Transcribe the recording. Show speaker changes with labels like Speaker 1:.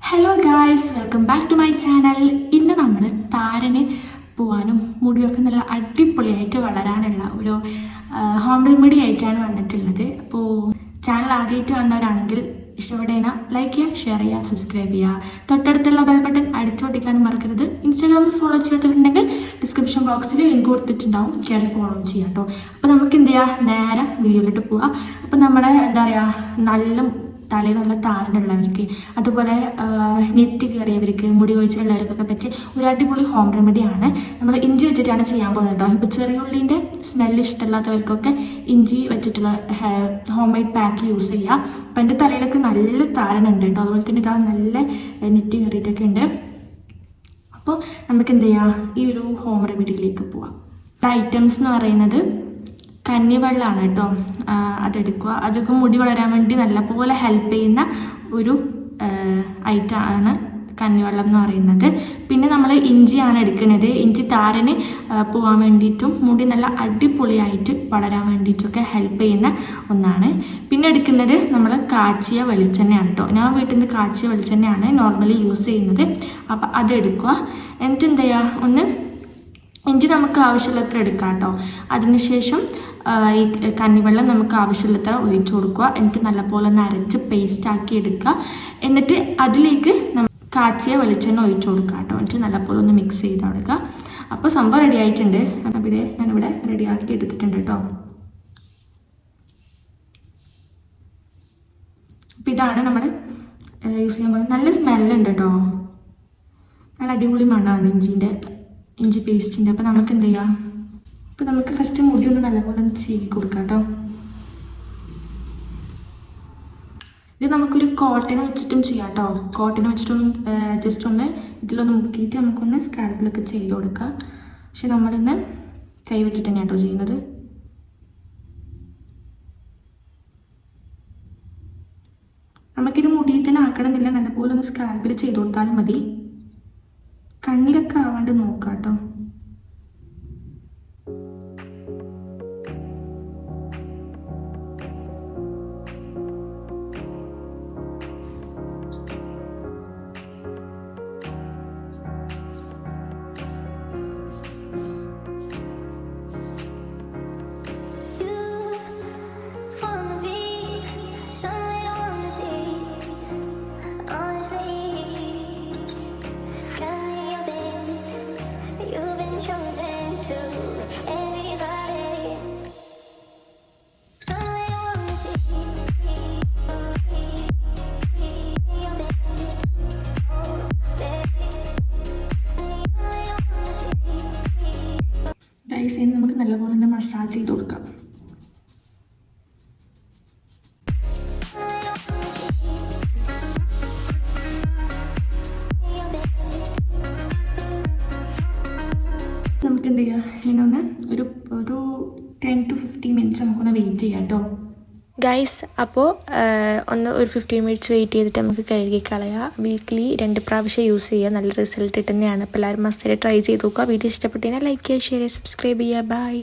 Speaker 1: Hello guys, welcome back to my channel. ഇന്ന് നമ്മൾ താരന് പോകാനും മുടിയൊക്കെ നല്ല അടിപൊളിയായിട്ട് വളരാനുള്ള ഒരു ഹോം റെമഡി ആയിട്ടാണ് വന്നിട്ടുള്ളത്. അപ്പോൾ ചാനൽ ആദ്യമായിട്ട് വന്നവരാണെങ്കിൽ ഇഷ്ടപ്പെടുന്ന ലൈക്ക് ചെയ്യുക, ഷെയർ ചെയ്യുക, സബ്സ്ക്രൈബ് ചെയ്യുക. തൊട്ടടുത്തുള്ള ബെൽ ബട്ടൺ അടിച്ചോട്ടിക്കാനും മറക്കരുത്. ഇൻസ്റ്റാഗ്രാമിൽ ഫോളോ ചെയ്തിട്ടുണ്ടെങ്കിൽ ഡിസ്ക്രിപ്ഷൻ ബോക്സിൽ ലിങ്ക് കൊടുത്തിട്ടുണ്ടാവും, കയറി ഫോളോ ചെയ്യാം കേട്ടോ. അപ്പോൾ നമുക്ക് എന്ത് ചെയ്യുക, നേരെ വീഡിയോയിലോട്ട് പോവാം. അപ്പോൾ നമ്മളെ എന്താ പറയുക, നല്ല തലയിൽ നല്ല താരനുള്ളവർക്ക്, അതുപോലെ നെറ്റ് കയറിയവർക്ക്, മുടി കൊഴിച്ചിലുള്ളവർക്കൊക്കെ പറ്റിയ ഒരു അടിപൊളി ഹോം റെമഡിയാണ്. നമ്മൾ ഇഞ്ചി വെച്ചിട്ടാണ് ചെയ്യാൻ പോകുന്നത് കേട്ടോ. ഇപ്പോൾ ചെറിയ ഉള്ളിൻ്റെ സ്മെല്ല് ഇഷ്ടമില്ലാത്തവർക്കൊക്കെ ഇഞ്ചി വെച്ചിട്ടുള്ള ഹോം മെയ്ഡ് പാക്ക് യൂസ് ചെയ്യുക. അപ്പം എൻ്റെ തലയിലൊക്കെ നല്ല താരനുണ്ട് കേട്ടോ. അതുപോലെ തന്നെ ഇതാ നല്ല നെറ്റ് കയറിയിട്ടൊക്കെ ഉണ്ട്. അപ്പോൾ നമുക്ക് എന്ത് ചെയ്യാം, ഈ ഒരു ഹോം റെമഡിയിലേക്ക് പോവാം. ഐറ്റംസ് എന്ന് പറയുന്നത് കഞ്ഞിവെള്ളമാണ് കേട്ടോ. അതെടുക്കുക. അതൊക്കെ മുടി വളരാൻ വേണ്ടി നല്ലപോലെ ഹെൽപ്പ് ചെയ്യുന്ന ഒരു ഐറ്റമാണ് കഞ്ഞിവെള്ളം എന്ന് പറയുന്നത്. പിന്നെ നമ്മൾ ഇഞ്ചിയാണ് എടുക്കുന്നത്. ഇഞ്ചി താരന് പോകാൻ വേണ്ടിയിട്ടും മുടി നല്ല അടിപൊളിയായിട്ട് വളരാൻ വേണ്ടിയിട്ടൊക്കെ ഹെൽപ്പ് ചെയ്യുന്ന ഒന്നാണ്. പിന്നെ എടുക്കുന്നത് നമ്മൾ കാച്ചിയ വെളിച്ചെണ്ണയാണ് കേട്ടോ. ഞാൻ വീട്ടിൽ നിന്ന് കാച്ചിയ വെളിച്ചെണ്ണയാണ് നോർമലി യൂസ് ചെയ്യുന്നത്. അപ്പം അതെടുക്കുക. എന്നിട്ട് എന്താ ചെയ്യുക, ഒന്ന് ഇഞ്ചി നമുക്ക് ആവശ്യമുള്ളത്ര എടുക്കാം കേട്ടോ. അതിനുശേഷം ഈ കഞ്ഞിവെള്ളം നമുക്ക് ആവശ്യമുള്ളത്ര ഒഴിച്ചു കൊടുക്കുക. എന്നിട്ട് നല്ലപോലെ ഒന്ന് അരച്ച് പേസ്റ്റാക്കി എടുക്കുക. എന്നിട്ട് അതിലേക്ക് കാച്ചിയ വെളിച്ചെണ്ണ ഒഴിച്ചു കൊടുക്കുക കേട്ടോ. എന്നിട്ട് നല്ലപോലെ ഒന്ന് മിക്സ് ചെയ്ത് കൊടുക്കുക. അപ്പോൾ സംഭവം റെഡി ആയിട്ടുണ്ട്. അപ്പോൾ ഞാനിവിടെ റെഡിയാക്കി എടുത്തിട്ടുണ്ട് കേട്ടോ. അപ്പോൾ ഇതാണ് നമ്മൾ യൂസ് ചെയ്യാൻ പോകുന്നത്. നല്ല സ്മെല്ലുണ്ട് കേട്ടോ. നല്ല അടിപൊളി മണമാണ് ഇഞ്ചി പേസ്റ്റിൻ്റെ. അപ്പോൾ നമുക്ക് എന്ത് ചെയ്യാം, അപ്പോൾ നമുക്ക് ഫസ്റ്റ് മുടി ഒന്ന് നല്ലപോലെ ഒന്ന് ചീകി കൊടുക്കാം കേട്ടോ. ഇത് നമുക്കൊരു കോട്ടൺ വെച്ചിട്ടും ചെയ്യാം കേട്ടോ. കോട്ടൺ വെച്ചിട്ടൊന്നും ജസ്റ്റ് ഒന്ന് ഇതിലൊന്ന് മുക്കിയിട്ട് നമുക്കൊന്ന് സ്കാൽപ്പിലൊക്കെ ചെയ്ത് കൊടുക്കാം. പക്ഷെ നമ്മളിന്ന് കൈ വെച്ചിട്ട് തന്നെയാണ് കേട്ടോ ചെയ്യുന്നത്. നമുക്കിത് മുടിയിൽ തന്നെ ആക്കണമെന്നില്ല, നല്ലപോലെ ഒന്ന് സ്കാൽപ്പിൽ ചെയ്ത് കൊടുത്താലും മതി. കണ്ണിലൊക്കെ ആവാണ്ട് നോക്കാം കേട്ടോ. ഗൈസ്, നമുക്ക് നല്ലപോലെ തന്നെ മസാജ് ചെയ്ത് കൊടുക്കാം. നമുക്ക് എന്ത് ചെയ്യാം, ഇതിനൊന്ന് ഒരു 10 to 15 മിനിറ്റ്സ് നമുക്കൊന്ന് വെയിറ്റ് ചെയ്യാം കേട്ടോ.
Speaker 2: ഗൈസ്, അപ്പോൾ ഒരു 15 മിനിറ്റ്സ് വെയിറ്റ് ചെയ്തിട്ട് നമുക്ക് കഴുകി കളയാം. വീക്ക്ലി 2 പ്രാവശ്യം യൂസ് ചെയ്യുക. നല്ല റിസൾട്ട് തന്നെയാണ്. അപ്പോൾ എല്ലാവരും മസ്റ്റായിട്ട് ട്രൈ ചെയ്ത് നോക്കുക. വീഡിയോ ഇഷ്ടപ്പെട്ടതിനാൽ ലൈക്ക് ചെയ്യുക, ഷെയർ ചെയ്യുക, സബ്സ്ക്രൈബ് ചെയ്യുക. ബൈ.